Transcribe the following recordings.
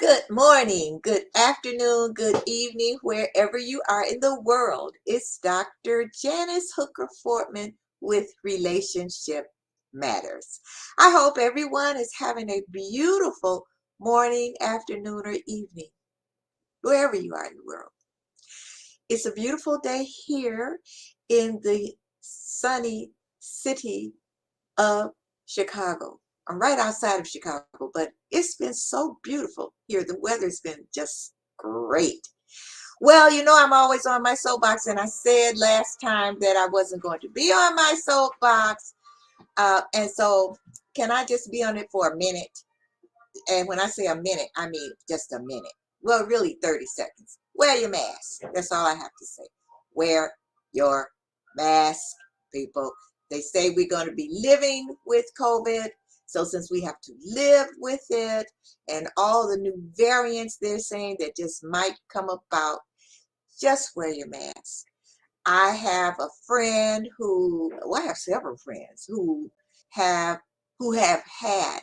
Good morning, good afternoon, good evening, wherever you are in the world. It's Dr. Janice Hooker Fortman with Relationship Matters. I hope everyone is having a beautiful morning, afternoon, or evening, wherever you are in the world. It's a beautiful day here in the sunny city of Chicago. I'm right outside of Chicago, but it's been so beautiful here. The weather's been just great. Well, I'm always on my soapbox, and I said last time that I wasn't going to be on my soapbox. And so, can I just be on it for a minute? And when I say a minute, I mean just a minute. Well, really 30 seconds. Wear your mask. That's all I have to say. Wear your mask, people. They say we're going to be living with COVID. So since we have to live with it and all the new variants they're saying that just might come about, just wear your mask. I have a friend I have several friends who have had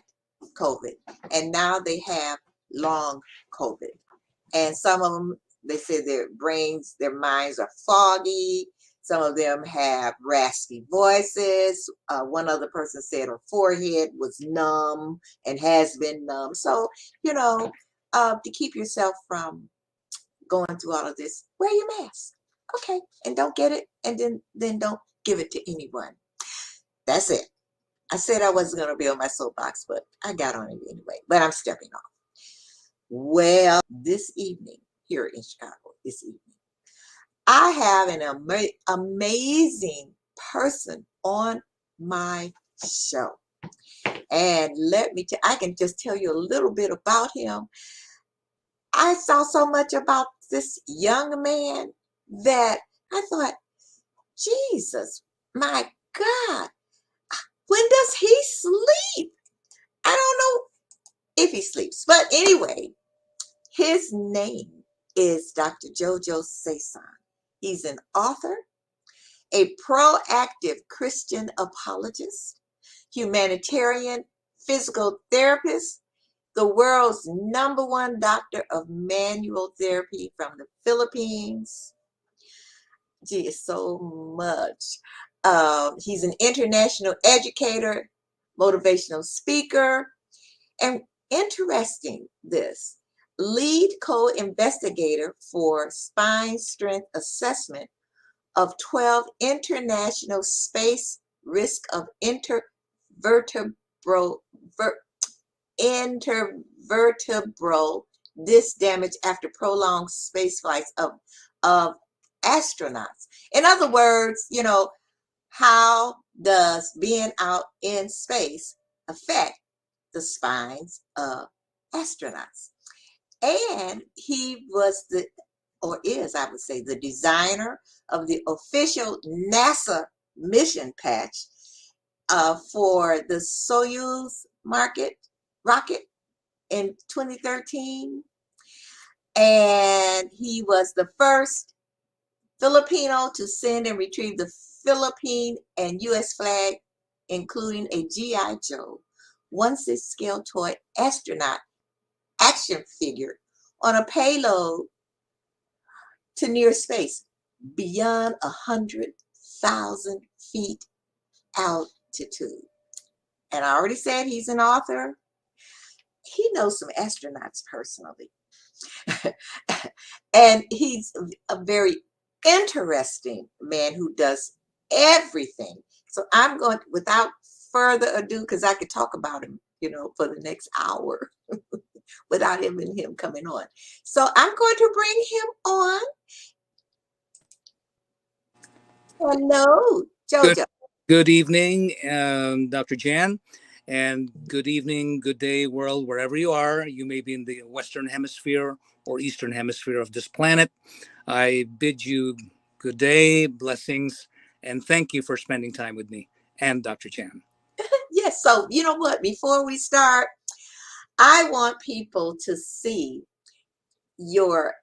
COVID, and now they have long COVID. And some of them, they say their minds are foggy. Some of them have raspy voices. One other person said her forehead was numb and has been numb. So, to keep yourself from going through all of this, wear your mask. Okay. And don't get it. And then don't give it to anyone. That's it. I said I wasn't going to be on my soapbox, but I got on it anyway. But I'm stepping off. Well, this evening, here in Chicago, I have an amazing person on my show. And I can just tell you a little bit about him. I saw so much about this young man that I thought, Jesus, my God, when does he sleep? I don't know if he sleeps. But anyway, his name is Dr. JoJo Sayson. He's an author, a proactive Christian apologist, humanitarian physical therapist, the world's #1 doctor of manual therapy from the Philippines. Gee, it's so much. He's an international educator, motivational speaker, and lead co-investigator for spine strength assessment of 12 international space risk of intervertebral disc damage after prolonged space flights of astronauts. In other words, how does being out in space affect the spines of astronauts? And he was I would say, the designer of the official NASA mission patch for the Soyuz rocket in 2013. And he was the first Filipino to send and retrieve the Philippine and US flag, including a G.I. Joe 1/6 scale toy astronaut action figure on a payload to near space beyond 100,000 feet altitude. And I already said he's an author. He knows some astronauts personally. And he's a very interesting man who does everything. So I'm going, without further ado, because I could talk about him, for the next hour without him coming on. So I'm going to bring him on. Hello, Good, JoJo. good evening, Dr. Jan, and good evening, good day, world, wherever you are. You may be in the Western Hemisphere or Eastern Hemisphere of this planet. I bid you good day, blessings, and thank you for spending time with me and Dr. Jan. Yes, so you know what? Before we start, I want people to see your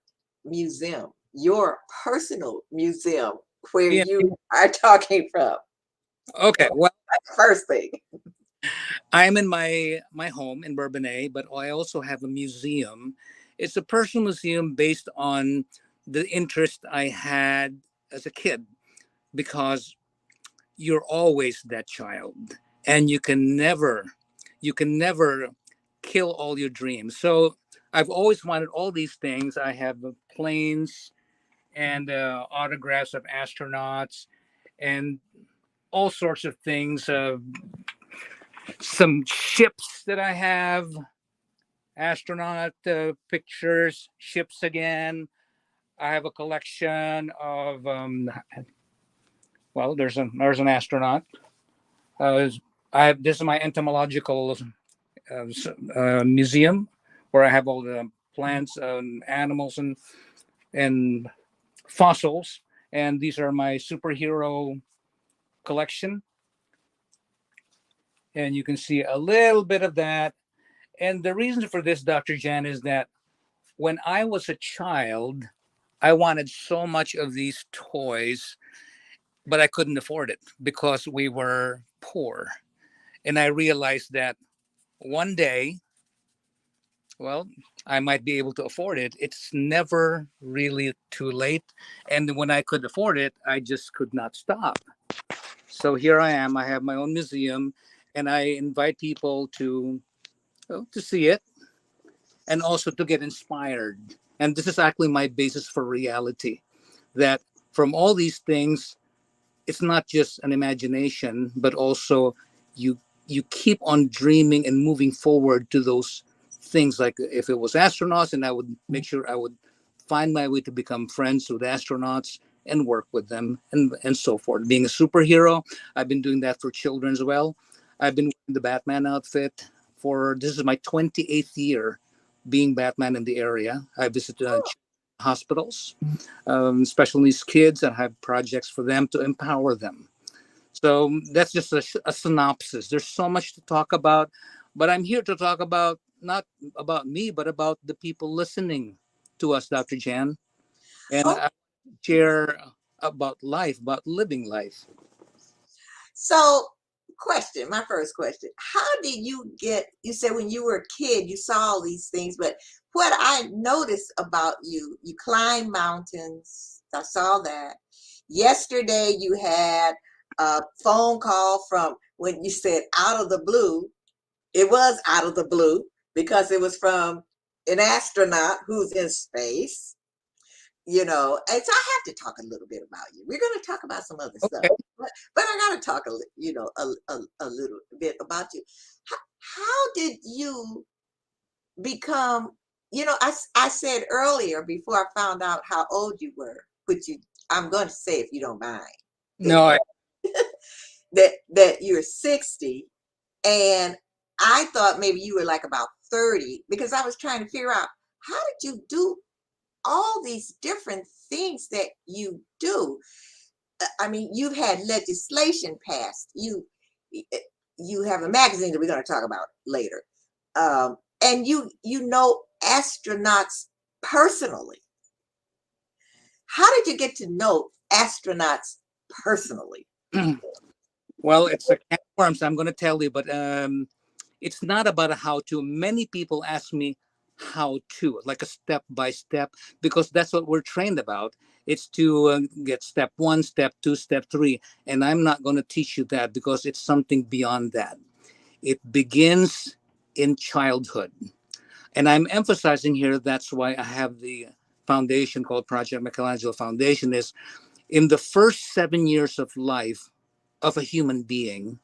museum, your personal museum where Yeah. you are talking from. Okay. Well, First thing. I'm in my home in Bourbonnais, but I also have a museum. It's a personal museum based on the interest I had as a kid, because you're always that child, and you can never kill all your dreams. So I've always wanted all these things. I have planes and autographs of astronauts and all sorts of things. Some ships that I have, astronaut pictures, ships again. I have a collection of well, there's an astronaut. Uh, I have this is my entomological museum, where I have all the plants, animals, and fossils. And these are my superhero collection, and you can see a little bit of that. And the reason for this, Dr. Jan, is that when I was a child, I wanted so much of these toys, but I couldn't afford it because we were poor. And I realized that one day, well, I might be able to afford it. It's never really too late. And when I could afford it, I just could not stop. So here I am. I have my own museum, and I invite people to see it, and also to get inspired. And this is actually my basis for reality, that from all these things, it's not just an imagination, but also you you keep on dreaming and moving forward to those things. Like if it was astronauts, and I would make sure I would find my way to become friends with astronauts and work with them, and so forth. Being a superhero, I've been doing that for children as well. I've been wearing the Batman outfit for this is my 28th year being Batman in the area. I visited hospitals, special needs kids, and have projects for them to empower them. So that's just a synopsis. There's so much to talk about, but I'm here to talk about not about me, but about the people listening to us, Dr. Jan, and Oh, I share about life, about living life. so question, my first question. How did you get, you said when you were a kid, you saw all these things, but what I noticed about you, you climb mountains. I saw that. Yesterday you had a phone call from when you said out of the blue. It was out of the blue because it was from an astronaut who's in space, and so I have to talk a little bit about you. We're going to talk about some other stuff, Okay. but I got to talk a little bit about you. How did you become, I said earlier before I found out how old you were, which I'm going to say, if you don't mind, that No, that you're 60, and I thought maybe you were like about 30, because I was trying to figure out, how did you do all these different things that you do? I mean, you've had legislation passed. You have a magazine that we're going to talk about later, and you know astronauts personally. How did you get to know astronauts personally? well, it's a can of worms. I'm going to tell you, but it's not about a how to. Many people ask me how to, like a step by step, because that's what we're trained about. It's to get step one, step two, step three. And I'm not going to teach you that, because it's something beyond that. It begins in childhood. And I'm emphasizing here, that's why I have the foundation called Project Michelangelo Foundation, is in the first 7 years of life of a human being,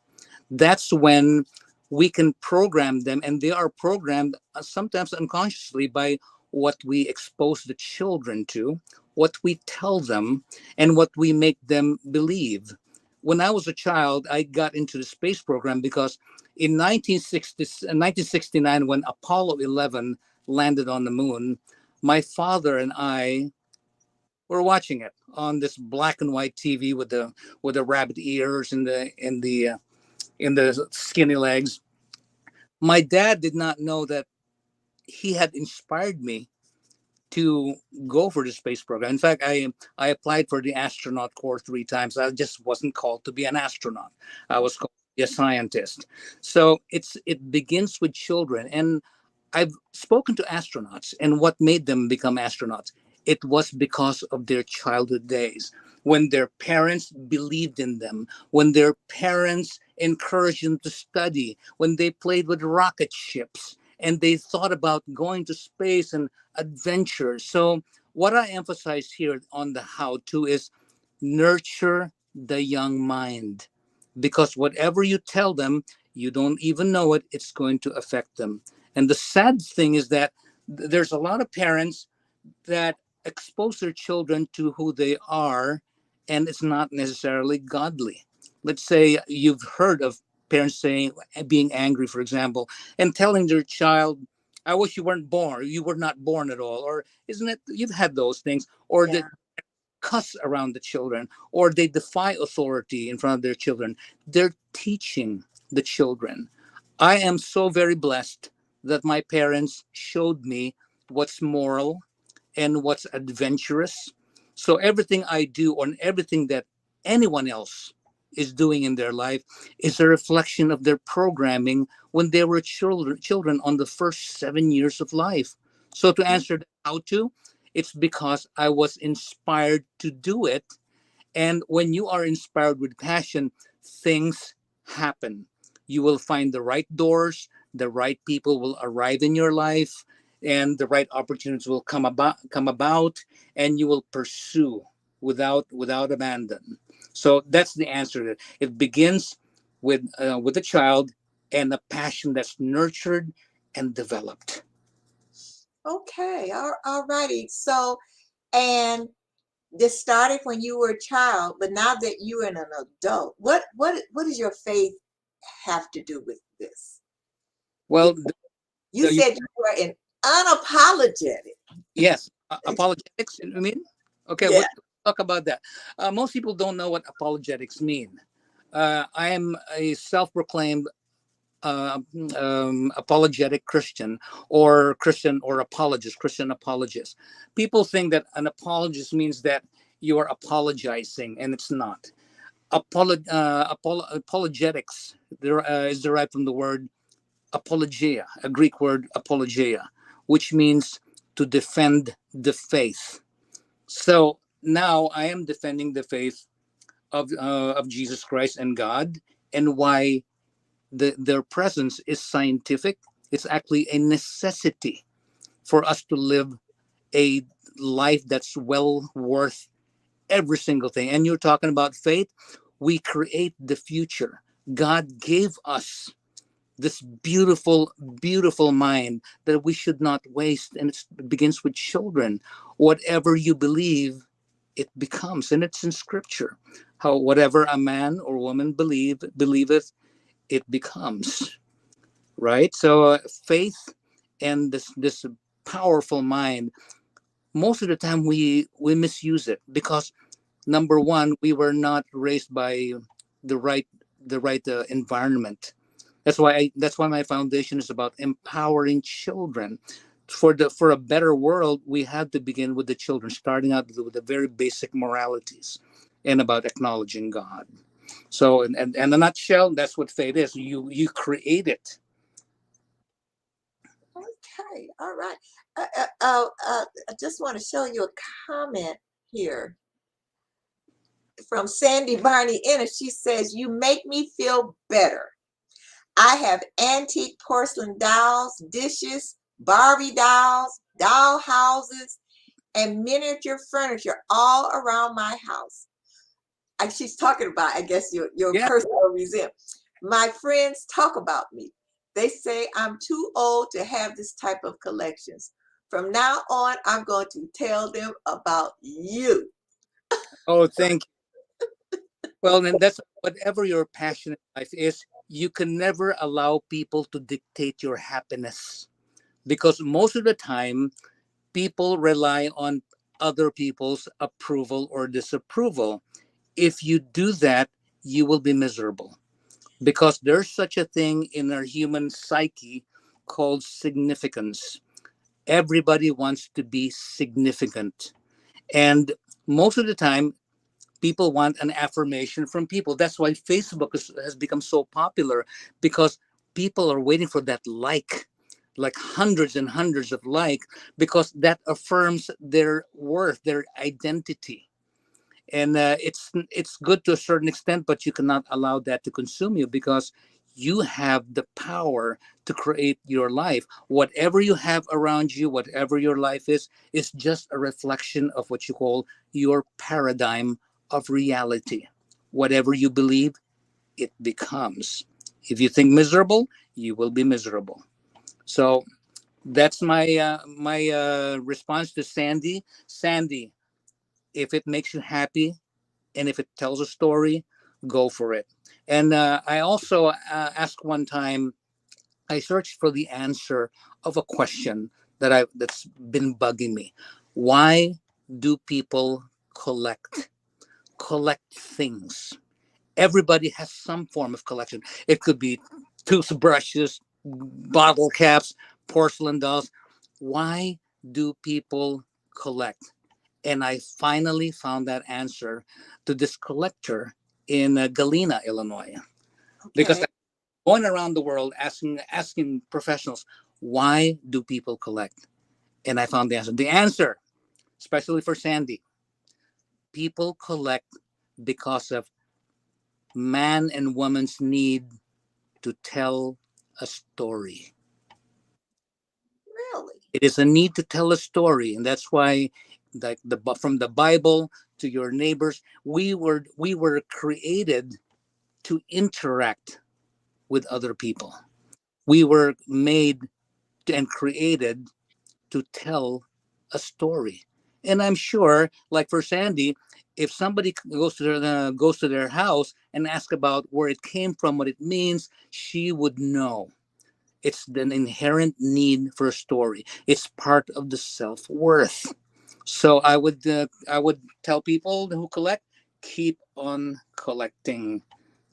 that's when we can program them, and they are programmed sometimes unconsciously by what we expose the children to, what we tell them, and what we make them believe. When I was a child, I got into the space program because in 1969, when Apollo 11 landed on the moon, my father and I were watching it on this black and white TV with the rabbit ears and the skinny legs. My dad did not know that he had inspired me to go for the space program. In fact, I applied for the astronaut corps 3 times. I just wasn't called to be an astronaut. I was called be a scientist. So it begins with children, and I've spoken to astronauts, and what made them become astronauts? It was because of their childhood days, when their parents believed in them, when their parents encouraged them to study, when they played with rocket ships, and they thought about going to space and adventure. So, what I emphasize here on the how to is nurture the young mind, because whatever you tell them, you don't even know it, it's going to affect them. And the sad thing is that there's a lot of parents that expose their children to who they are, and it's not necessarily godly. Let's say you've heard of parents saying, being angry, for example, and telling their child, I wish you weren't born, you were not born at all. Or isn't it, you've had those things, or Yeah. that cuss around the children, or they defy authority in front of their children. They're teaching the children. I am so very blessed that my parents showed me what's moral and what's adventurous. So everything I do, or everything that anyone else is doing in their life, is a reflection of their programming when they were children on the first 7 years of life. So to answer how to, it's because I was inspired to do it, and when you are inspired with passion, things happen. You will find the right doors, the right people will arrive in your life, and the right opportunities will come about, and you will pursue without abandon. So that's the answer. It begins with a child, and a passion that's nurtured and developed. Okay. All righty. So, and this started when you were a child, but now that you're an adult, what does your faith have to do with this? Well, Because you you, said you were an unapologetic. yes, apologetics. I mean, okay, Yeah. what talk about that? Most people don't know what apologetics mean. I am a self-proclaimed uh, apologetic Christian, or Christian or apologist, Christian apologist. People think that an apologist means that you are apologizing, and it's not. Apologetics is derived from the word apologia, a Greek word apologia, which means to defend the faith. So now I am defending the faith of Jesus Christ and God, and why their presence is scientific. It's actually a necessity for us to live a life that's well worth every single thing. And you're talking about faith. We create the future. God gave us this beautiful, beautiful mind that we should not waste. And it begins with children. Whatever you believe, it becomes, and it's in scripture. How whatever a man or woman believeth, it becomes. Right. So faith and this powerful mind. Most of the time, we misuse it because, number one, we were not raised by the right environment. That's why my foundation is about empowering children. For a better world, we have to begin with the children, starting out with the very basic moralities and about acknowledging God. So, and in a nutshell, that's what faith is. You create it. Okay. All right. I just want to show you a comment here from Sandy Barney Ennis. She says, "You make me feel better. I have antique porcelain dolls, dishes, Barbie dolls, doll houses, and miniature furniture all around my house." And she's talking about, I guess, your Yeah. personal museum. "My friends talk about me. They say I'm too old to have this type of collections. From now on, I'm going to tell them about you." Oh, thank you. Well, then that's whatever your passion in life is. You can never allow people to dictate your happiness, because most of the time people rely on other people's approval or disapproval. If you do that, you will be miserable, because there's such a thing in our human psyche called significance. Everybody wants to be significant. And most of the time, People want an affirmation from people. That's why Facebook has become so popular, because people are waiting for that like hundreds and hundreds of because that affirms their worth, their identity. And it's good to a certain extent, but you cannot allow that to consume you, because you have the power to create your life. Whatever you have around you, whatever your life is just a reflection of what you call your paradigm of reality. Whatever you believe, it becomes. If you think miserable, you will be miserable. So that's my response to Sandy. Sandy, if it makes you happy, and if it tells a story, go for it. And I also asked one time, I searched for the answer of a question that's been bugging me. Why do people collect things? Everybody has some form of collection. It could be toothbrushes, bottle caps, porcelain dolls. Why do people collect? And I finally found that answer to this collector in Galena, Illinois, because Okay. I'm going around the world asking professionals, why do people collect? And I found the answer. The answer, especially for Sandy, people collect because of man and woman's need to tell a story. Really? It is a need to tell a story, and that's why, like from the Bible to your neighbors, we were created to interact with other people. We were made and created to tell a story. And I'm sure, like for Sandy, if somebody goes to their house and asks about where it came from, what it means, she would know. It's an inherent need for a story. It's part of the self worth. So I would tell people who collect, keep on collecting,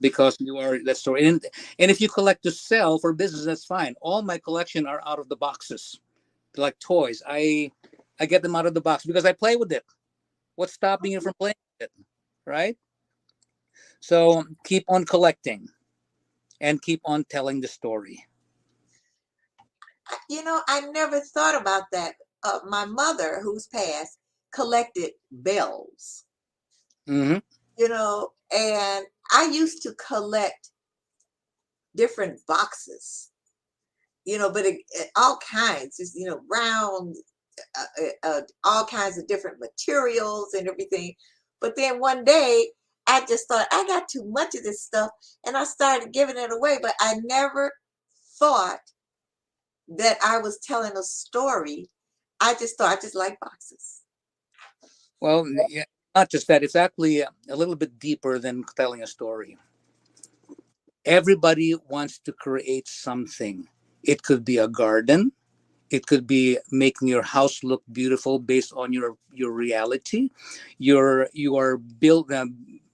because you are that story. And if you collect to sell for business, that's fine. All my collection are out of the boxes, like toys. I get them out of the box because I play with it. What's stopping you from playing with it, right? So keep on collecting and keep on telling the story. I never thought about that. My mother, who's passed, collected bells, Hmm. and I used to collect different boxes, but all kinds, just, round, all kinds of different materials and everything. But then one day, I just thought I got too much of this stuff, and I started giving it away. But I never thought that I was telling a story. I just thought I just like boxes. Well, yeah, not just that. It's actually a little bit deeper than telling a story. Everybody wants to create something. It could be a garden. It could be making your house look beautiful based on your reality. You are build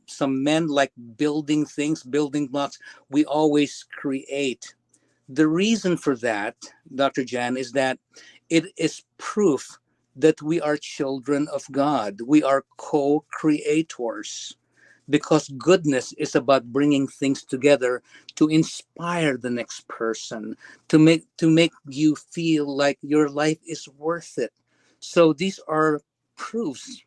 some men like building things, building blocks. We always create. The reason for that, Dr. Jan, is that it is proof that we are children of God. We are co-creators, because goodness is about bringing things together to inspire the next person, to make you feel like your life is worth it. So these are proofs,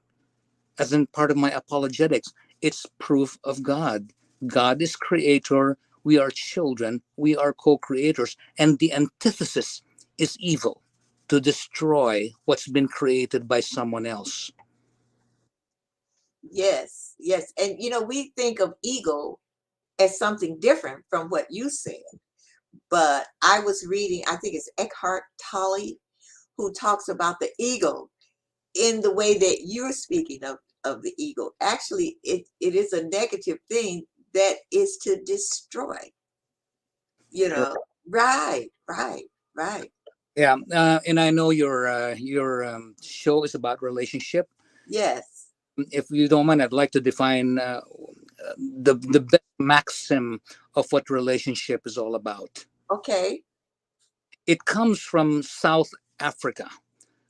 as in part of my apologetics. It's proof of God. God is creator, we are children, we are co-creators, and the antithesis is evil, to destroy what's been created by someone else. Yes, yes. And we think of ego as something different from what you said. But I was reading, I think it's Eckhart Tolle, who talks about the ego in the way that you're speaking of the ego. Actually, it is a negative thing that is to destroy, you Right. know. Right, right, right. Yeah, and I know your show is about relationship. Yes. If you don't mind, I'd like to define the best maxim of what relationship is all about. Okay. It comes from South Africa,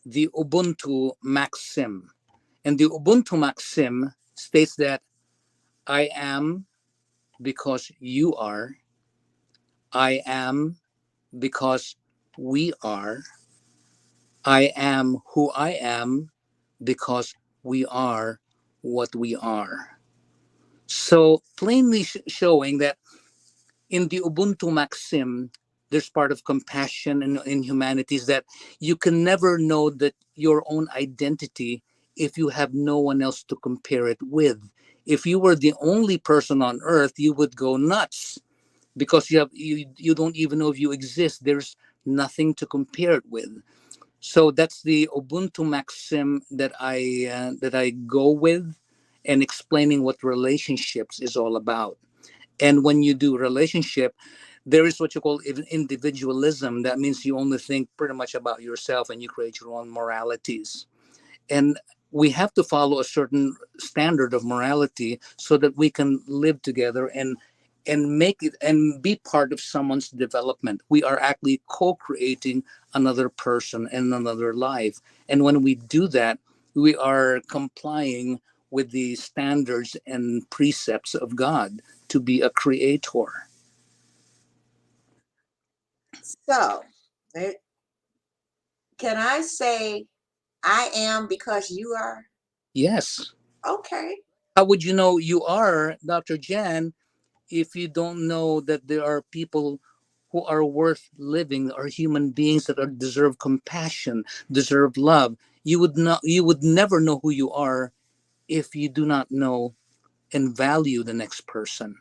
the Ubuntu maxim. And the Ubuntu maxim states that I am because you are, I am because we are, I am who I am because we are what we are. So plainly showing that in the Ubuntu Maxim, there's part of compassion in humanities that you can never know that your own identity if you have no one else to compare it with. If you were the only person on earth, you would go nuts because you don't even know if you exist. There's nothing to compare it with. So that's the Ubuntu Maxim that I go with, and explaining what relationships is all about. And when you do relationship, there is what you call individualism. That means you only think pretty much about yourself and you create your own moralities. And we have to follow a certain standard of morality so that we can live together and make it and be part of someone's development. We are actually co-creating another person and another life. And when we do that, we are complying with the standards and precepts of God to be a creator. So, eh, can I say I am because you are? Yes. Okay. How would you know you are, Dr. Jan, if you don't know that there are people who are worth living, are human beings that are deserve compassion, deserve love? You would never know who you are if you do not know and value the next person.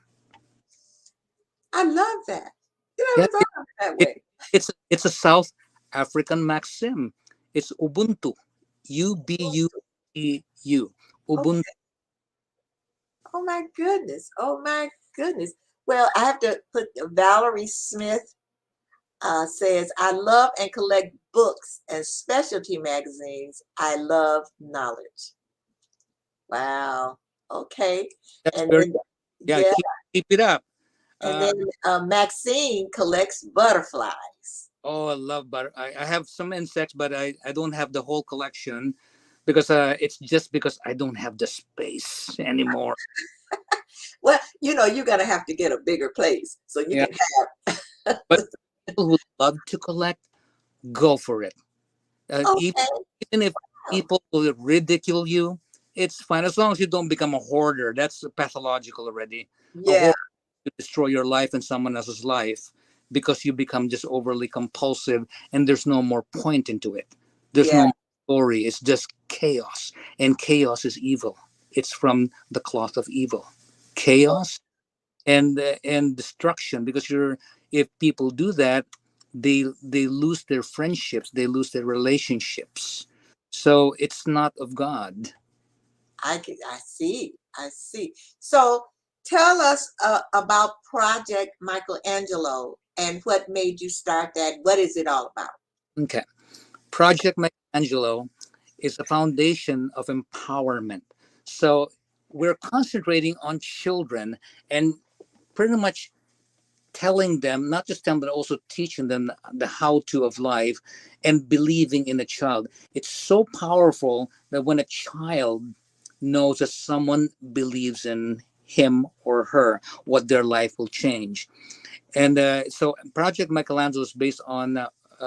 I love that. You Yeah, never thought of it that it, way. it's a South African maxim. It's Ubuntu. U-B-U-T-U. Ubuntu. Okay. Oh my goodness. Oh my goodness. Well, I have to put Valerie Smith says, I love and collect books and specialty magazines. I love knowledge. Wow. Okay. That's And very, then, yeah, yeah. keep it up. And Uh, then Maxine collects butterflies. Oh, I love butter. I have some insects, but I don't have the whole collection because it's just because I don't have the space anymore. Well, you're going to have to get a bigger place so you Yeah, can but have. people who love to collect, go for it. Even, Okay. even if Wow. people will ridicule you, it's fine as long as you don't become a hoarder. That's pathological already. A Yeah. hoarder to destroy your life and someone else's life because you become just overly compulsive and there's no more point into it. There's Yeah. no more story. It's just chaos, and chaos is evil. It's from the cloth of evil, chaos and destruction. Because you're if people do that, they lose their friendships, they lose their relationships. So it's not of God. I see. I see. So tell us about Project Michelangelo and what made you start that. What is it all about? Okay. Project Michelangelo is a foundation of empowerment. So we're concentrating on children and pretty much telling them, not just them, but also teaching them the how to of life and believing in a child. It's so powerful that when a child knows that someone believes in him or her, what their life will change. And so Project Michelangelo is based on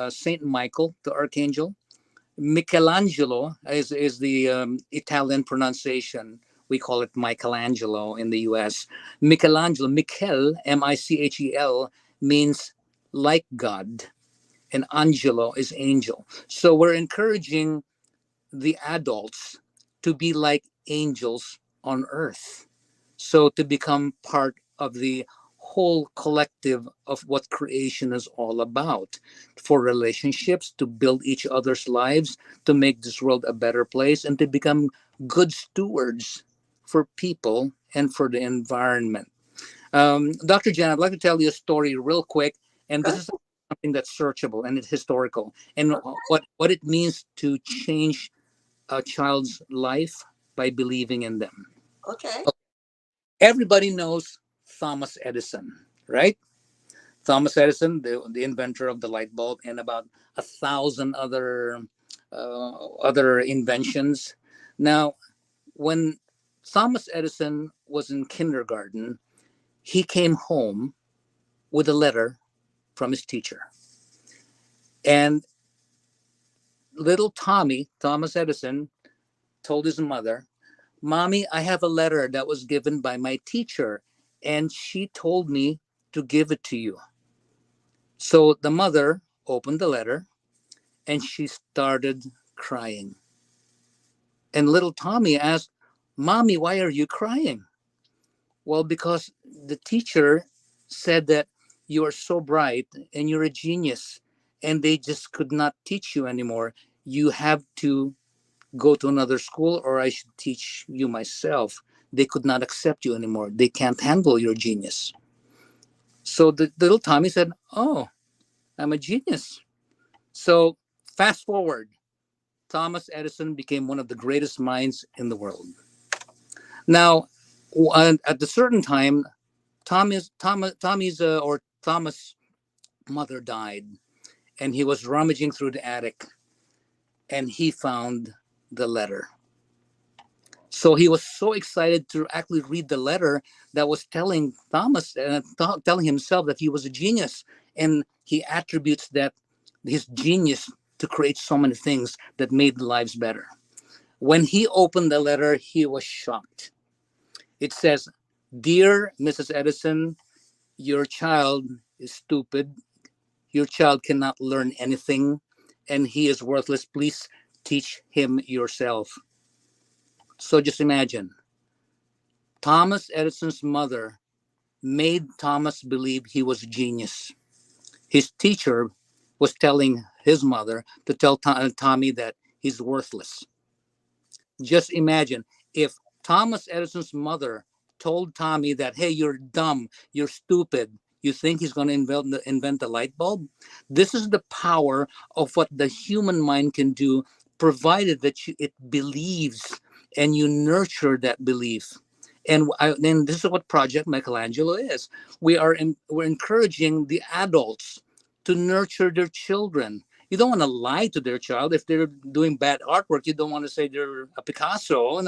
Saint Michael, the archangel. Michelangelo is the Italian pronunciation. We call it Michelangelo in the US. Michelangelo, Michel, Michel, means like God, and angelo is angel. So we're encouraging the adults to be like angels on earth. So to become part of the whole collective of what creation is all about, for relationships, to build each other's lives, to make this world a better place, and to become good stewards for people and for the environment. Dr. Jan, I'd like to tell you a story real quick, and this Good. is something that's searchable and it's historical, and what it means to change a child's life by believing in them. Okay. Everybody knows Thomas Edison, right? Thomas Edison, the inventor of the light bulb, and about 1,000 other inventions. Now, when Thomas Edison was in kindergarten. He came home with a letter from his teacher. And little Tommy, Thomas Edison, told his mother, Mommy, I have a letter that was given by my teacher, and she told me to give it to you. So the mother opened the letter and she started crying. And little Tommy asked, Mommy, why are you crying? Well, because the teacher said that you are so bright and you're a genius, and they just could not teach you anymore. You have to go to another school, or I should teach you myself. They could not accept you anymore. They can't handle your genius. So the little Tommy said, Oh, I'm a genius. So fast forward, Thomas Edison became one of the greatest minds in the world. Now, at a certain time, Thomas' mother died, and he was rummaging through the attic, and he found the letter. So he was so excited to actually read the letter that was telling Thomas, telling himself that he was a genius, and he attributes that his genius to create so many things that made lives better. When he opened the letter, he was shocked. It says, "Dear Mrs. Edison, your child is stupid. Your child cannot learn anything, and he is worthless. Please teach him yourself." So just imagine, Thomas Edison's mother made Thomas believe he was a genius. His teacher was telling his mother to tell Tommy that he's worthless. Just imagine if Thomas Edison's mother told Tommy that, hey, you're dumb, you're stupid, you think he's going to invent the light bulb? This is the power of what the human mind can do, provided that it believes and you nurture that belief. And this is what Project Michelangelo is. We're encouraging the adults to nurture their children. You don't want to lie to their child. If they're doing bad artwork, you don't want to say they're a Picasso.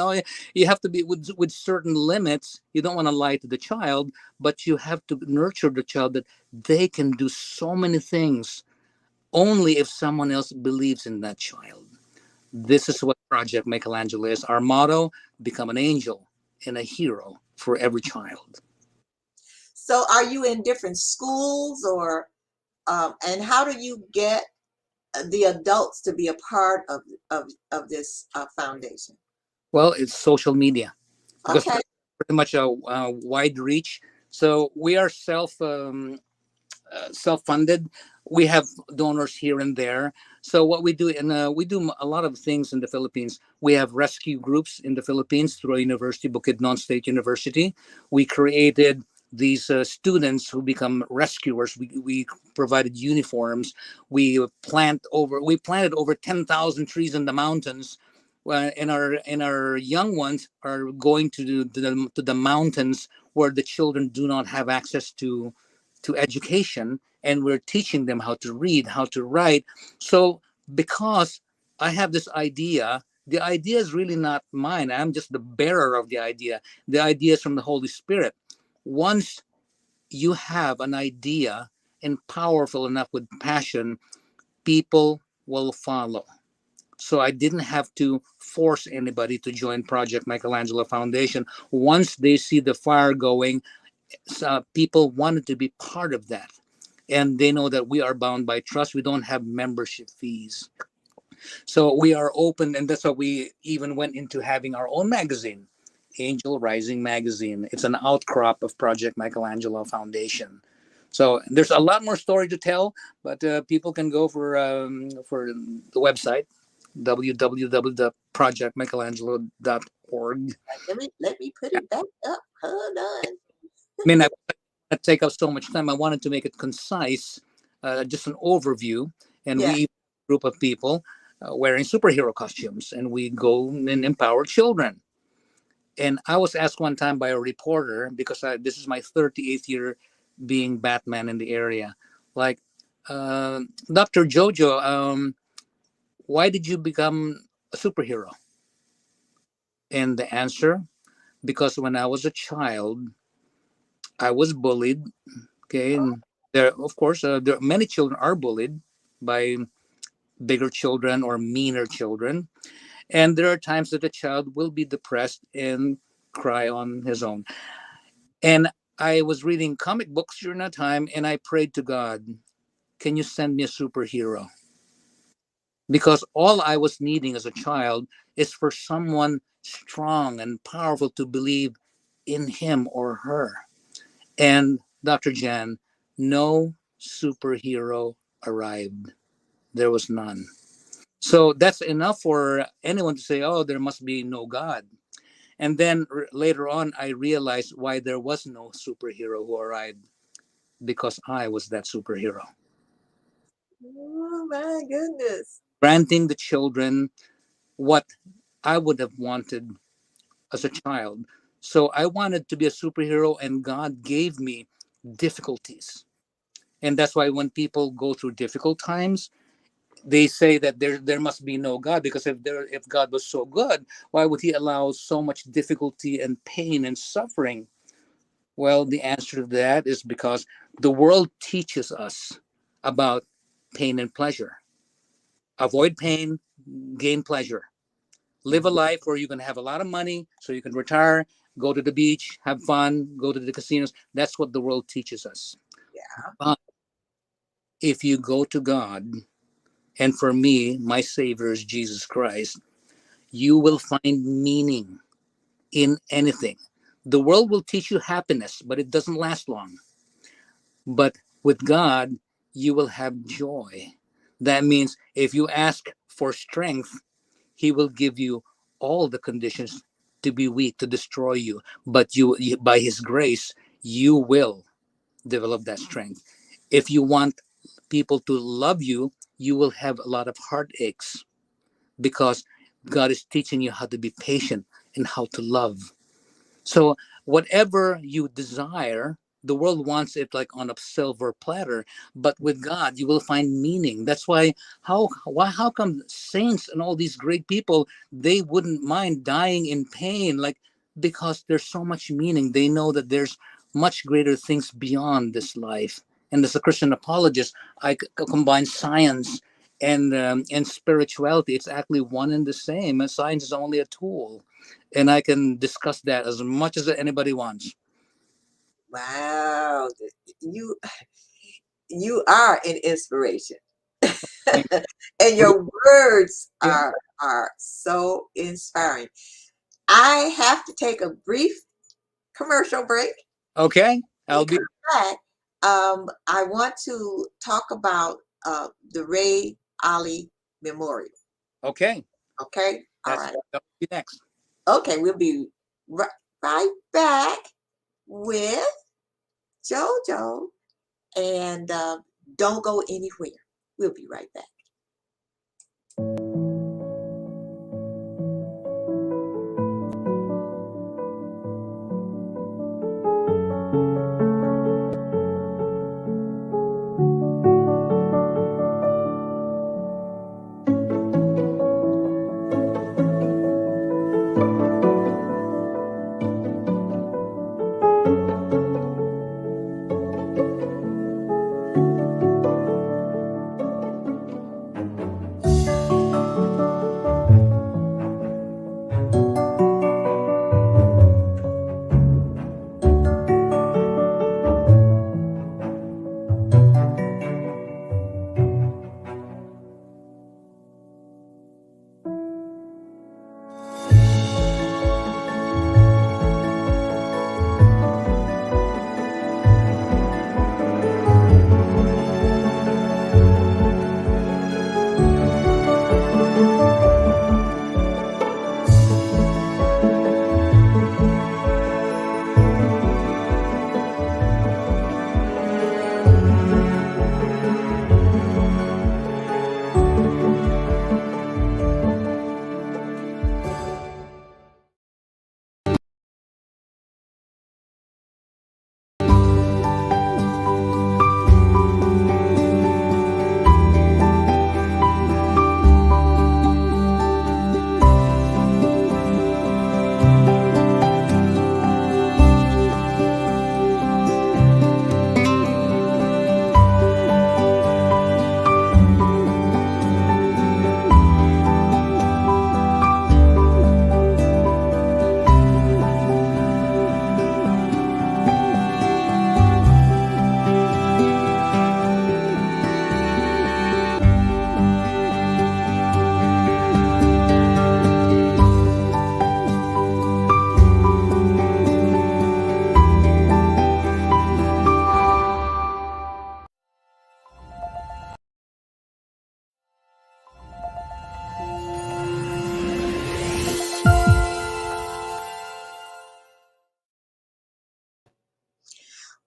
You have to be with certain limits. You don't want to lie to the child, but you have to nurture the child that they can do so many things only if someone else believes in that child. This is what Project Michelangelo is. Our motto: become an angel and a hero for every child. So are you in different schools, or and how do you get the adults to be a part of this foundation? Well, it's social media because Okay. pretty much a wide reach. So we are self-funded. We have donors here and there. So what we do, and we do a lot of things in the Philippines. We have rescue groups in the Philippines through a university, Bukidnon State University. We created these students who become rescuers. We provided uniforms. We planted over 10,000 trees in the mountains. And our young ones are going to the mountains where the children do not have access to education, and we're teaching them how to read, how to write. So because I have this idea, the idea is really not mine. I'm just the bearer of the idea. The idea is from the Holy Spirit. Once you have an idea and powerful enough with passion, people will follow. So I didn't have to force anybody to join Project Michelangelo Foundation. Once they see the fire going, people wanted to be part of that, and they know that we are bound by trust. We don't have membership fees, so we are open, and that's why we even went into having our own magazine, Angel Rising Magazine. It's an outcrop of Project Michelangelo Foundation. So there's a lot more story to tell, but people can go for the website www.projectmichelangelo.org. Let me put it back up. Hold on. I mean, I take up so much time. I wanted to make it concise, just an overview. And Yeah. we, group of people, wearing superhero costumes, and we go and empower children. And I was asked one time by a reporter, because this is my 38th year being Batman in the area, like, Dr. JoJo, why did you become a superhero? And the answer: because when I was a child, I was bullied. Okay, and there, of course, many children are bullied by bigger children or meaner children, and there are times that a child will be depressed and cry on his own. And I was reading comic books during that time, and I prayed to God, "Can you send me a superhero?" Because all I was needing as a child is for someone strong and powerful to believe in him or her. And Dr. Jan, no superhero arrived. There was none. So that's enough for anyone to say, oh, there must be no God. And then later on, I realized why there was no superhero who arrived, because I was that superhero. Oh my goodness. Granting the children what I would have wanted as a child. So I wanted to be a superhero, and God gave me difficulties. And that's why when people go through difficult times, they say that there must be no God, because if God was so good, why would he allow so much difficulty and pain and suffering? Well, the answer to that is because the world teaches us about pain and pleasure. Avoid pain, gain pleasure. Live a life where you can have a lot of money so you can retire, go to the beach, have fun, go to the casinos. That's what the world teaches us. Yeah. But if you go to God, and for me, my Savior is Jesus Christ, you will find meaning in anything. The world will teach you happiness, but it doesn't last long. But with God, you will have joy. That means if you ask for strength, He will give you all the conditions to be weak, to destroy you. But by His grace, you will develop that strength. If you want people to love you, you will have a lot of heartaches, because God is teaching you how to be patient and how to love. So whatever you desire, the world wants it like on a silver platter, but with God you will find meaning. That's why how come saints and all these great people, they wouldn't mind dying in pain, like, because there's so much meaning. They know that there's much greater things beyond this life. And as a Christian apologist, I combine science and spirituality. It's actually one and the same. And science is only a tool, and I can discuss that as much as anybody wants. Wow. You you are an inspiration. Thank And you. your words Yeah. are so inspiring. I have to take a brief commercial break. Okay. When we I'll be come back, I want to talk about the Ray Ali Memorial. okay. Okay? All That's right. that'll be next. Okay, we'll be right, right back with JoJo, and don't go anywhere. We'll be right back.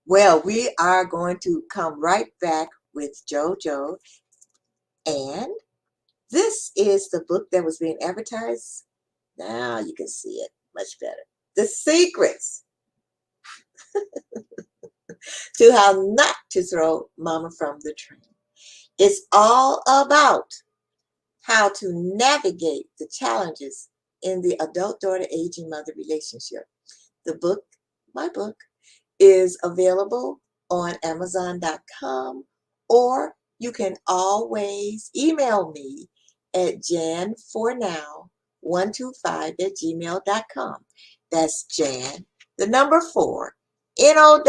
Well, we are going to come right back with JoJo, and this is the book that was being advertised. Now you can see it much better. The Secrets to How Not to Throw Mama from the Train. It's all about how to navigate the challenges in the adult daughter aging mother relationship. The book, my book, is available on Amazon.com, or you can always email me at jan4now125 at gmail.com. That's Jan, the number 4, NOW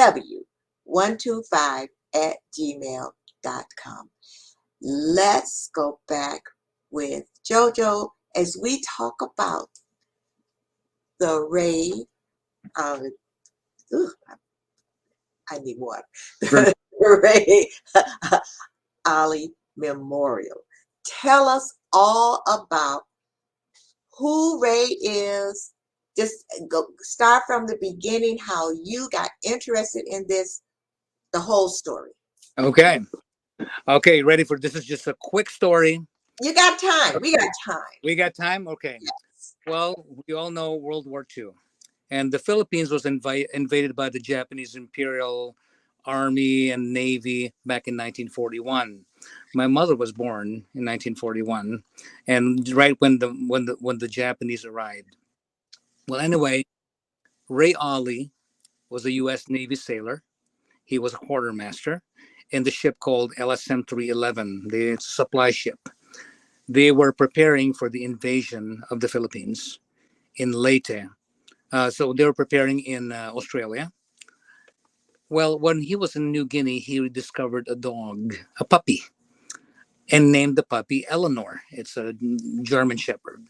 125 at gmail.com. Let's go back with JoJo as we talk about the Ray. Uh, I need water. Right. The Ray Ali Memorial. Tell us all about who Ray is. Just go start from the beginning, how you got interested in this, the whole story. Okay. Okay. Ready for this? Is just a quick story. You got time. We got time. We got time. Okay. Yes. Well, we all know World War II, and the Philippines was invaded by the Japanese Imperial Army and Navy back in 1941. My mother was born in 1941, and right when the Japanese arrived. Well, anyway, Ray Ali was a U.S. Navy sailor. He was a quartermaster in the ship called LSM 311, the supply ship. They were preparing for the invasion of the Philippines in Leyte. So they were preparing in Australia. Well, when he was in New Guinea, he discovered a dog, a puppy, and named the puppy Eleanor. It's a German Shepherd.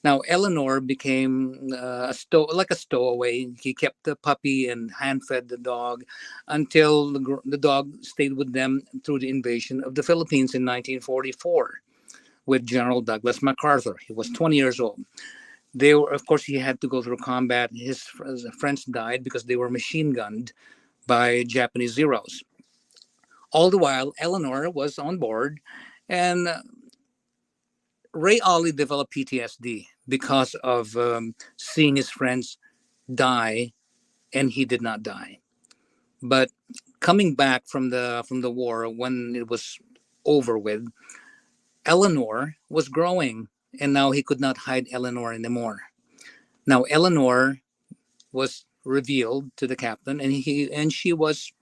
Now, Eleanor became like a stowaway. He kept the puppy and hand fed the dog until the dog stayed with them through the invasion of the Philippines in 1944 with General Douglas MacArthur. He was 20 years old. They were, of course, he had to go through combat. His friends died because they were machine gunned by Japanese Zeros. All the while, Eleanor was on board, and Ray Ali developed PTSD because of seeing his friends die, and he did not die. But coming back from the war when it was over with, Eleanor was growing, and now he could not hide Eleanor anymore. Now Eleanor was revealed to the captain, and she was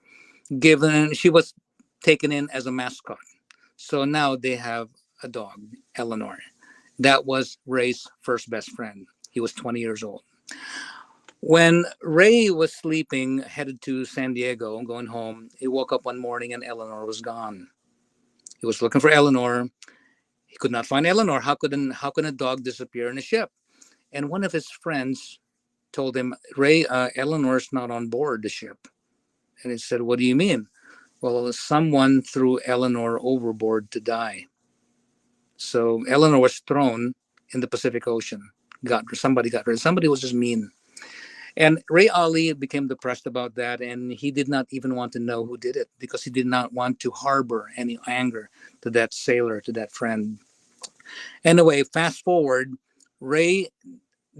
taken in as a mascot. So now they have a dog, Eleanor. That was Ray's first best friend. He was 20 years old. When Ray was sleeping, headed to San Diego, going home, he woke up one morning and Eleanor was gone. He was looking for Eleanor. He could not find Eleanor. How can a dog disappear in a ship? And one of his friends told him, Ray, Eleanor's not on board the ship. And he said, what do you mean? Well, someone threw Eleanor overboard to die. So Eleanor was thrown in the Pacific Ocean. Somebody got her. Somebody was just mean. And Ray Ali became depressed about that, and he did not even want to know who did it because he did not want to harbor any anger to that sailor, to that friend. Anyway, fast forward, Ray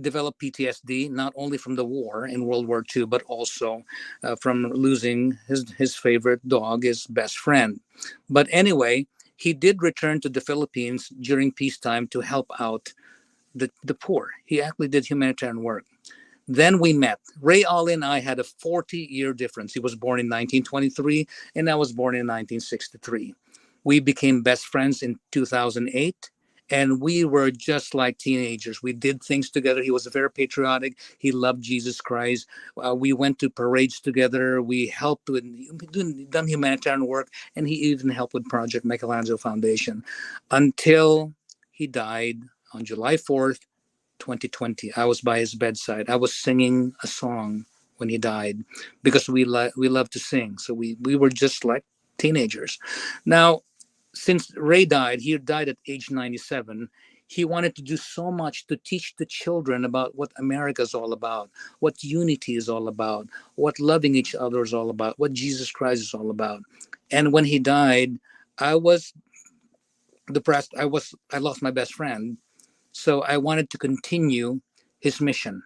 developed PTSD not only from the war in World War II, but also from losing his favorite dog, his best friend. But anyway, he did return to the Philippines during peacetime to help out the poor. He actually did humanitarian work. Then we met. Ray Ali and I had a 40-year difference. He was born in 1923, and I was born in 1963. We became best friends in 2008, and we were just like teenagers. We did things together. He was very patriotic. He loved Jesus Christ. We went to parades together. We helped with done humanitarian work, and he even helped with Project Michelangelo Foundation until he died on July 4th, 2020. I was by his bedside. I was singing a song when he died because we love to sing. So we were just like teenagers. Now, since Ray died, he died at age 97. he wanted to do so much to teach the children about what America is all about, what unity is all about, what loving each other is all about, what Jesus Christ is all about. And when he died, I was depressed. I lost my best friend. So I wanted to continue his mission.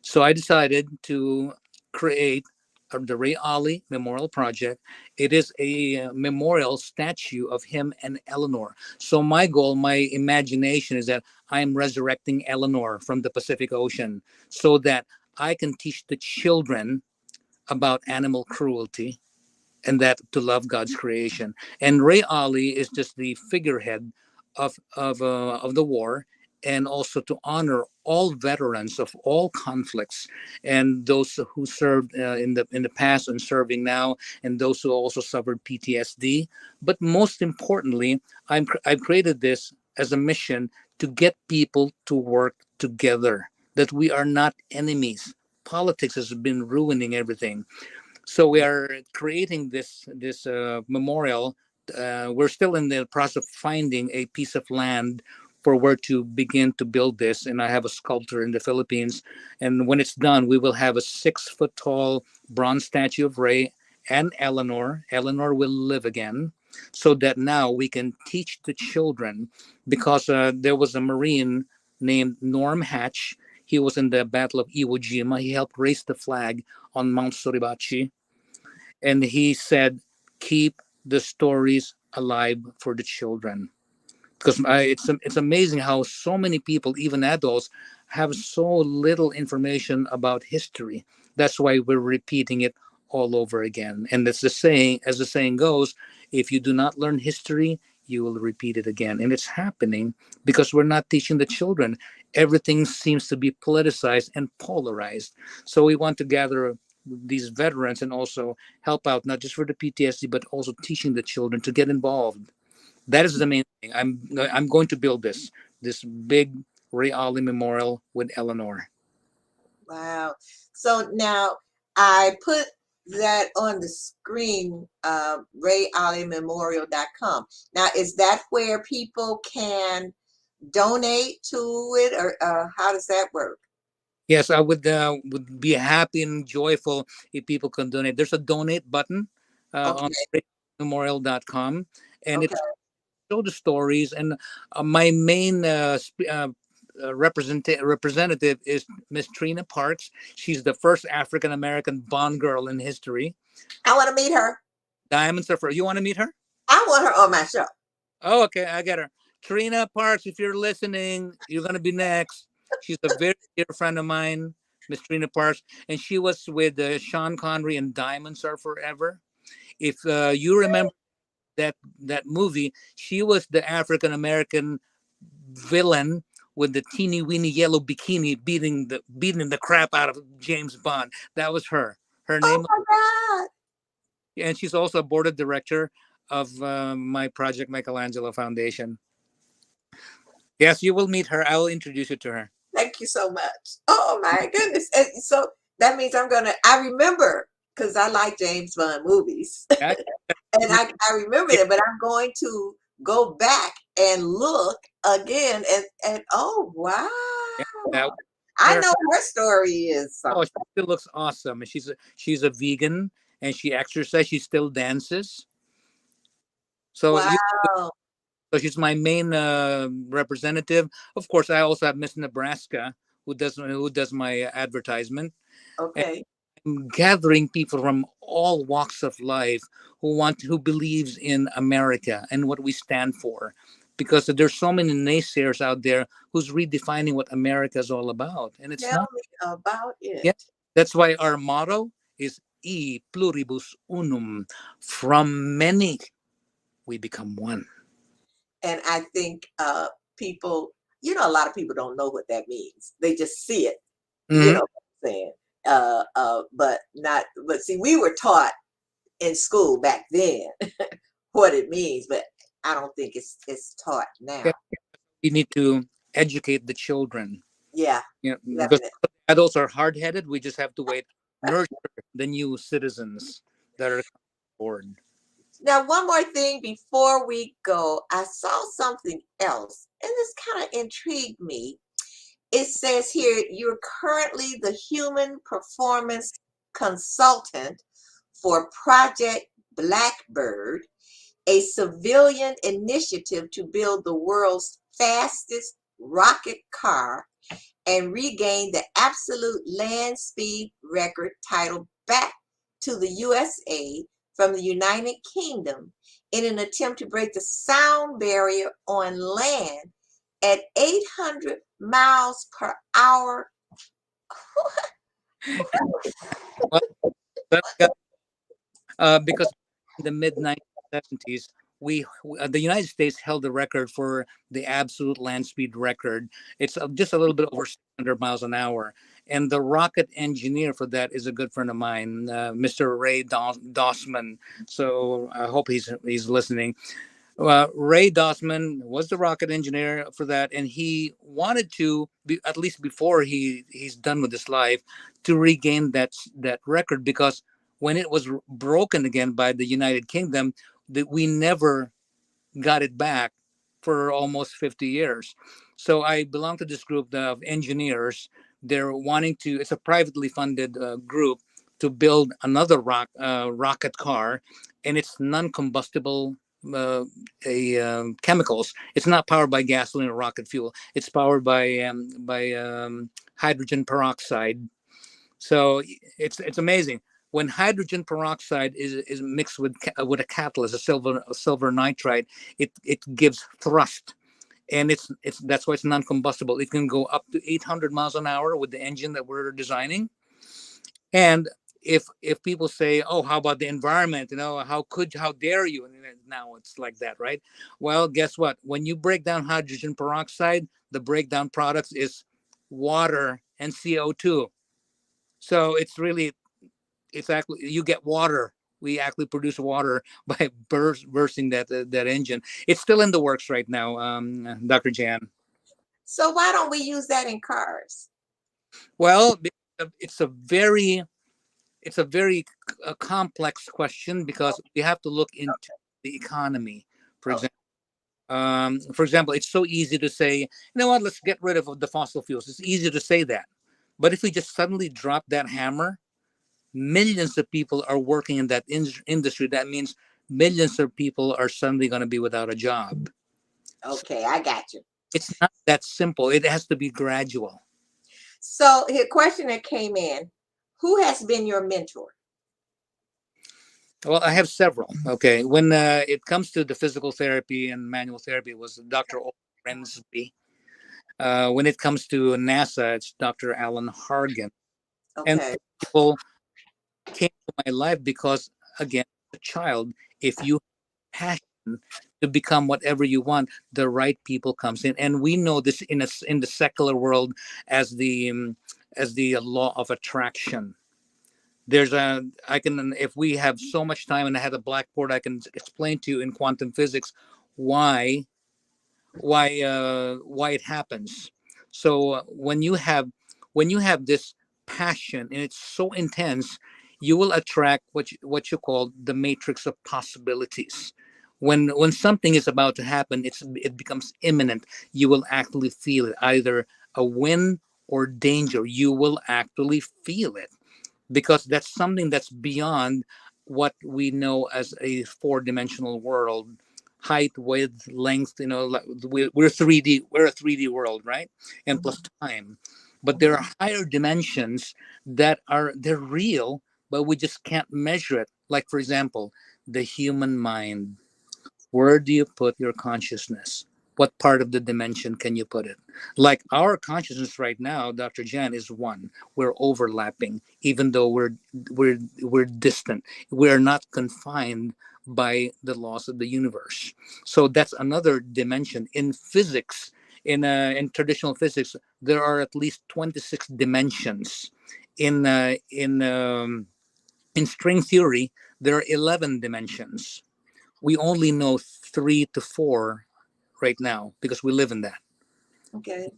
So I decided to create the Ray Ali Memorial Project. It is a memorial statue of him and Eleanor. So my goal, my imagination is that I'm resurrecting Eleanor from the Pacific Ocean so that I can teach the children about animal cruelty and that to love God's creation. And Ray Ali is just the figurehead of the war, and also to honor all veterans of all conflicts, and those who served in the past and serving now, and those who also suffered PTSD. But most importantly, I've created this as a mission to get people to work together. That we are not enemies. Politics has been ruining everything, so we are creating this memorial. We're still in the process of finding a piece of land for where to begin to build this. And I have a sculptor in the Philippines. And when it's done, we will have a 6 foot tall bronze statue of Ray and Eleanor. Eleanor will live again, so that now we can teach the children, because there was a Marine named Norm Hatch. He was in the Battle of Iwo Jima. He helped raise the flag on Mount Suribachi, and he said, keep the stories alive for the children. Because it's amazing how so many people, even adults, have so little information about history. That's why we're repeating it all over again. And it's the saying, as the saying goes, if you do not learn history, you will repeat it again. And it's happening because we're not teaching the children. Everything seems to be politicized and polarized. So we want to gather these veterans and also help out, not just for the PTSD, but also teaching the children to get involved. That is the main thing. I'm going to build this big Ray Ali memorial with Eleanor. Wow. So now I put that on the screen, rayollimemorial.com. Now, is that where people can donate to it, or how does that work? Yes, I would be happy and joyful if people can donate. There's a donate button on Okay. memorial.com, and Okay. it's show the stories. And my main representative is Miss Trina Parks. She's the first African American Bond girl in history. I want to meet her. Diamond Surfer. You want to meet her? I want her on my show. Oh, okay, I get her. Trina Parks, if you're listening, you're gonna be next. She's a very dear friend of mine, Miss Trina Parks, and she was with Sean Connery in Diamonds Are Forever. If you remember that movie, she was the African American villain with the teeny weeny yellow bikini beating the crap out of James Bond. That was her. Her Oh name, my God. and she's also a board of director of my project Michelangelo Foundation. Yes, you will meet her. I will introduce you to her. Thank you so much. Oh my goodness. And so that means I remember, because I like James Bond movies. Yeah, And I remember yeah, that, but I'm going to go back and look again, and oh wow. yeah, that was I her. know her story is Oh, she something. still looks awesome. And she's a vegan, and she exercises. She still dances. So you, Wow. so she's my main representative. Of course, I also have Miss Nebraska, who does my advertisement. And Okay. I'm gathering people from all walks of life who believes in America and what we stand for, because there's so many naysayers out there who's redefining what America is all about, and it's Tell not. me about Yeah, it. that's why our motto is E pluribus unum. From many, we become one. And I think people, a lot of people don't know what that means. They just see it, Hmm. what I'm saying. But not, but see, we were taught in school back then what it means, but I don't think it's taught now. Yeah, we need to educate the children. Yeah, Because definitely. adults are hard headed. We just have to wait, nurture the new citizens that are board. Now, one more thing before we go, I saw something else And this kind of intrigued me. It says here you're currently the human performance consultant for Project Blackbird, a civilian initiative to build the world's fastest rocket car and regain the absolute land speed record title back to the USA from the United Kingdom in an attempt to break the sound barrier on land at 800 miles per hour. Well, because in the mid 1970s, the United States held the record for the absolute land speed record. It's just a little bit over 600 miles an hour. And the rocket engineer for that is a good friend of mine, Mr. Ray Dossman. So I hope he's listening. Ray Dossman was the rocket engineer for that, and he wanted to be, at least before he's done with his life, to regain that record, because when it was broken again by the United Kingdom, that we never got it back for almost 50 years. So I belong to this group of engineers. They're wanting to, it's a privately funded group to build another rocket car, and it's non combustible. Chemicals. It's not powered by gasoline or rocket fuel. It's powered by hydrogen peroxide. So it's amazing when hydrogen peroxide is mixed with a catalyst, a silver nitride. It gives thrust, and it's that's why it's non-combustible. It can go up to 800 miles an hour with the engine that we're designing. And if people say, "Oh, how about the environment? How dare you?" And then now it's like that, right? Well, guess what? When you break down hydrogen peroxide, the breakdown products is water and CO2. So it's actually you get water. We actually produce water by bursting that engine. It's still in the works right now, Dr. Jan. So why don't we use that in cars? Well, it's a very complex question, because we have to look into the economy. For Oh, example, it's so easy to say, you know what, let's get rid of the fossil fuels. It's easy to say that, but if we just suddenly drop that hammer, millions of people are working in that industry. That means millions of people are suddenly going to be without a job. So okay, I got you. it's not that simple. It has to be gradual. So, here, question that came in: who has been your mentor? Well, I have several. Okay, when it comes to the physical therapy and manual therapy, it was Dr. Rensby. When it comes to NASA, it's Dr. Alan Hargan. And Okay. people came to my life because, again, as a child, if you have passion to become whatever you want, the right people comes in. And we know this in the secular world as the law of attraction. There's a I can If we have so much time and I had a blackboard, I can explain to you in quantum physics why why it happens. So when you have this passion and it's so intense, you will attract what you call the matrix of possibilities. When something is about to happen, it becomes imminent. You will actually feel it, either a win or danger. You will actually feel it, because that's something that's beyond what we know as a four-dimensional world. Height, width, length, like we're 3D, we're a 3D world, right? And plus Mhm. time. But there are higher dimensions they're real, but we just can't measure it. Like, for example, the human mind. Where do you put your consciousness? What part of the dimension can you put it? Like our consciousness right now, Dr. Jan, is one. We're overlapping, even though we're distant. We're not confined by the laws of the universe. So that's another dimension in physics. In traditional physics, there are at least 26 dimensions. In string theory, there are 11 dimensions. We only know 3 to 4 right now because we live in that. Okay.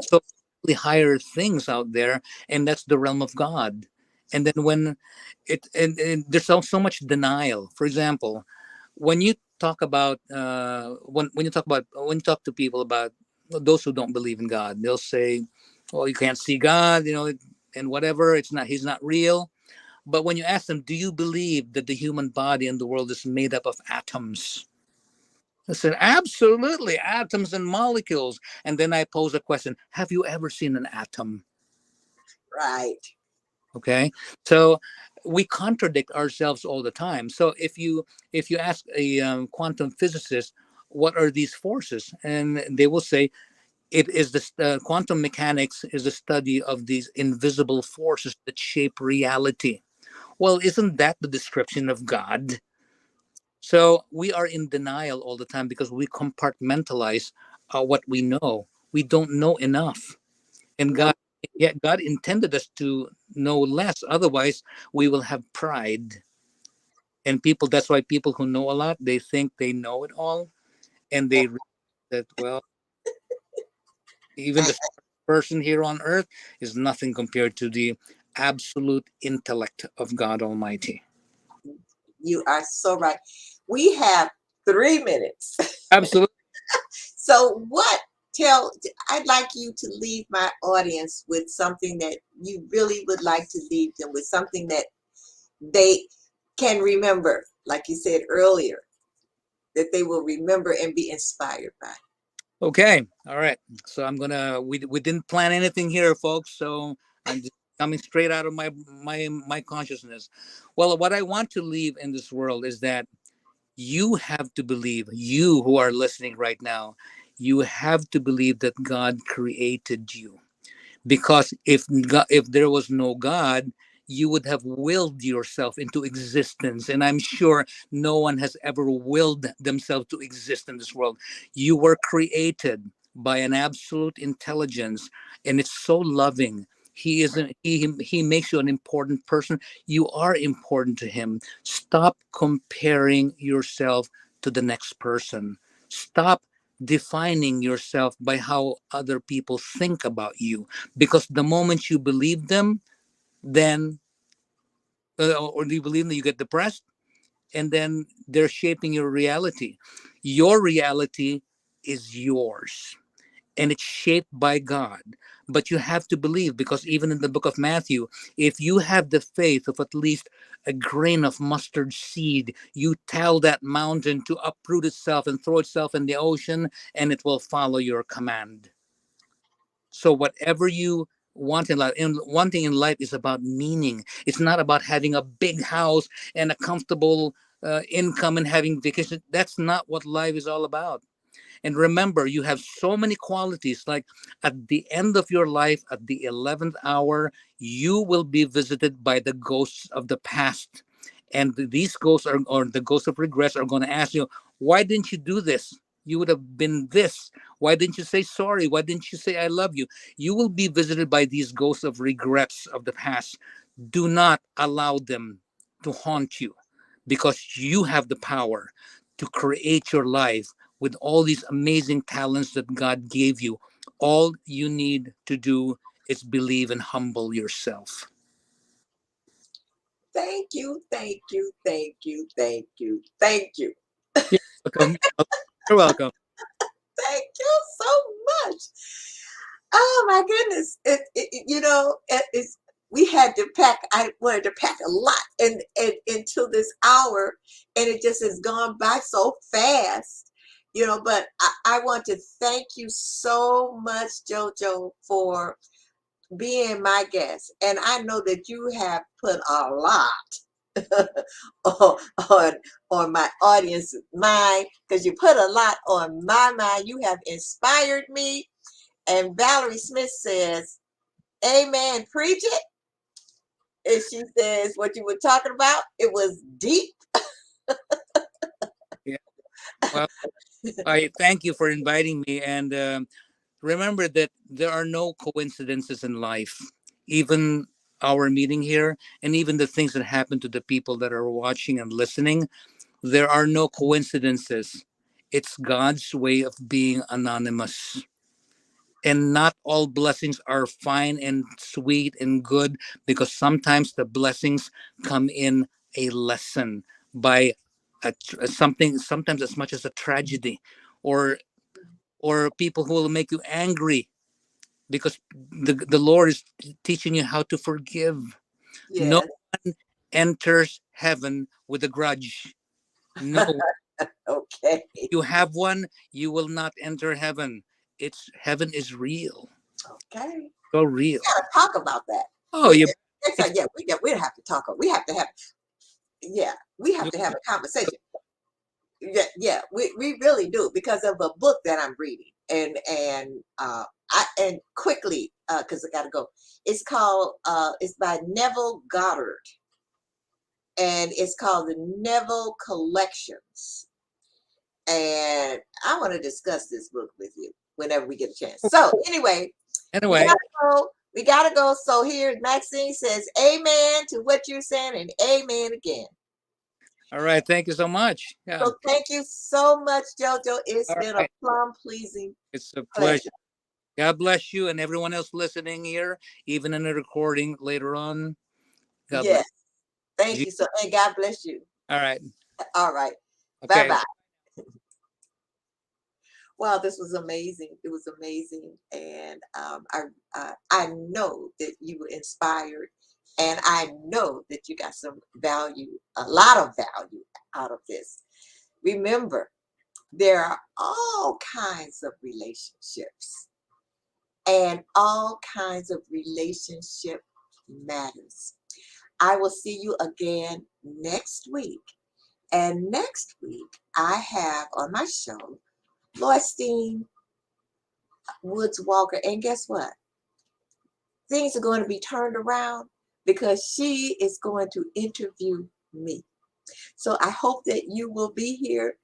So really higher things out there, and that's the realm of God. And then when and there's so much denial. For example, when you talk about when you talk to people about those who don't believe in God. They'll say, "Well, you can't see God, and whatever. It's not. He's not real." But when you ask them, "Do you believe that the human body and the world is made up of atoms?" I said, "Absolutely, atoms and molecules." And then I pose a question: Have you ever seen an atom? Right. Okay, so we contradict ourselves all the time. So if you ask a quantum physicist, what are these forces, and they will say it is quantum mechanics is the study of these invisible forces that shape reality. Well, isn't that the description of God? So we are in denial all the time because we compartmentalize what we know. We don't know enough, and Nope. God intended us to know less. Otherwise, we will have pride. And people, that's why people who know a lot, they think they know it all, and they realize that, well, even the person here on earth is nothing compared to the absolute intellect of God Almighty. You are so right. We have 3 minutes. Absolutely. So what tell I'd like you to leave my audience with something that you really would like to leave them with, something that they can remember, like you said earlier, that they will remember and be inspired by. Okay. All right. So we didn't plan anything here, folks. So I'm just coming straight out of my consciousness. Well, what I want to leave in this world is that you have to believe, you who are listening right now, you have to believe that God created you, because if there was no God, you would have willed yourself into existence, and I'm sure no one has ever willed themselves to exist in this world. You were created by an absolute intelligence, and it's so loving. He makes you an important person. You are important to him. Stop comparing yourself to the next person. Stop defining yourself by how other people think about you, because the moment you believe them, then or you believe them, you get depressed, and then they're shaping your reality. Your reality is yours, and it's shaped by God. But you have to believe, because even in the book of Matthew, if you have the faith of at least a grain of mustard seed, you tell that mountain to uproot itself and throw itself in the ocean, and it will follow your command. So whatever you want in life, and one thing in life is about meaning. It's not about having a big house and a comfortable income and having vacation. That's not what life is all about. And remember, you have so many qualities. Like at the end of your life, at the 11th hour, you will be visited by the ghosts of the past. And these ghosts are, or the ghosts of regrets, are going to ask you, why didn't you do this? You would have been this. Why didn't you say sorry? Why didn't you say I love you? You will be visited by these ghosts of regrets of the past. Do not allow them to haunt you, because you have the power to create your life with all these amazing talents that God gave you. All you need to do is believe and humble yourself. Thank you, thank you, thank you, thank you, thank you. You're welcome. You're welcome. Thank you so much. Oh my goodness. It's we had to pack, I wanted to pack a lot into this hour, and it just has gone by so fast. But I want to thank you so much, JoJo, for being my guest. And I know that you have put a lot on, on on my audience's mind, because you put a lot on my mind. You have inspired me. And Valerie Smith says, Amen, preach it. And she says, what you were talking about, it was deep. Yeah. Well, I thank you for inviting me. And remember that there are no coincidences in life. Even our meeting here, and even the things that happen to the people that are watching and listening, there are no coincidences. It's God's way of being anonymous. And not all blessings are fine and sweet and good, because sometimes the blessings come in a lesson by something, sometimes as much as a tragedy, or or people who will make you angry, because the Lord is teaching you how to forgive. No Yes. one enters heaven with a grudge. No, Okay. you have one, you will not enter heaven. It's heaven is real, Okay. so real. Gotta talk about that. Oh, We you, next time, it's yeah, we have to talk. We have to have, yeah, we have you, to have a conversation. Yeah, yeah, we really do because of a book that I'm reading, and quickly because I gotta go. It's called it's by Neville Goddard, and it's called the Neville Collections. And I want to discuss this book with you whenever we get a chance. So anyway, we anyway. gotta go. We gotta go. So here, Maxine says, "Amen" to what you're saying, and amen again. All right, thank you so much. Yeah. So thank you so much, JoJo. It's All been a right, plum pleasing it's a pleasure. pleasure. God bless you and everyone else listening here, even in the recording later on. God bless Yes, thank you. you. So, and God bless you. All right. All right. Bye Okay. bye. Wow, this was amazing. It was amazing, and I know that you were inspired, and I know that you got some value, a lot of value out of this. Remember, there are all kinds of relationships, and all kinds of relationship matters. I will see you again next week. And next week, I have on my show S.T.E.M Woods Walker. And guess what? Things are going to be turned around because she is going to interview me. So I hope that you will be here.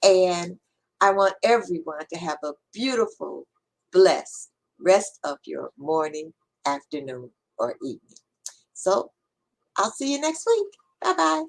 And I want everyone to have a beautiful, blessed rest of your morning, afternoon, or evening. So I'll see you next week. Bye bye.